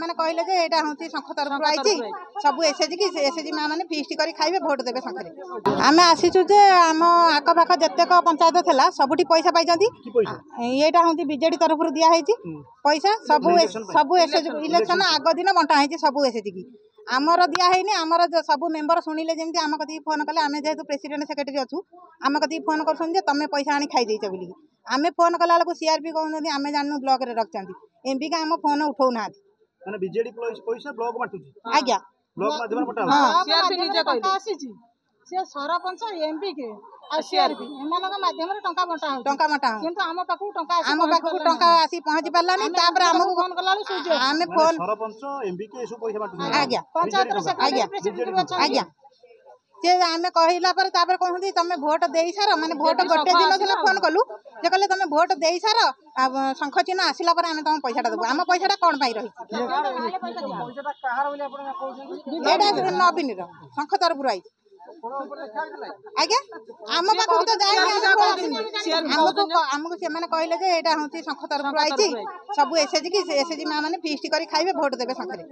मैंने कहले जे एटा होती शंख तरफ आईची सब एसएचजी की एसएचजी माँ मैंने फीस्ट करी खाइबे भोट देबे शंखरे आम आसीचु जे आम आखपाख जतेक पंचायत थिला सबुठी पैसा पाइछंती एटा होती बीजेडी तरफ दिया हेची पैसा सब सब एसएचजी इलेक्शन आग दिन बंटा हेची सब एसएचजी की आमर दिया है आमर सब मेम्बर शुणिले जमी आम कति फोन कले आम जेहेतु प्रेसिडेंट सेक्रेटरी अच्छु आम कति फोन कर तुम पैसा आनी खाई देच बोली आम फोन कला बेलू सीआरपी कहते आम जानू ब्लॉक रे रखते एमपी का आम फोन उठाऊ ना माने बीजेडी पैसा ब्लॉक बांटुची आज्ञा ब्लॉक माध्यम बटा सीआरपी निजे कहले आसीची से सरपंच एमपी के आ सीआरपी एमानक माध्यम रे टंका बंटा किंतु आम पाखु टंका आसी पहुंची पालानी तापर आम फोन कला बेलू आम फोन सरपंच एमपी के एसु पैसा बांटुची आज्ञा पंचायत रे सेक्रेटरी प्रेसिडेंट आज्ञा से आम कहला कहते तुम भोट दे सार माने भोट गोटे दिन थी फोन कलु जे कहले तुम भोट दे सार शंख चिन्ह आसला आम तुम पैसा देबू आम पैसा कौन पाई रही नवीन शंख तरफ आई आज्ञा आम पाखक तो जाए आमको से कहले जे एटा होती शंख तरफ आई सब एसएचजी की एसएचजी माँ मैंने फीस्ट करी खाइबे भोट देबे शंखरे।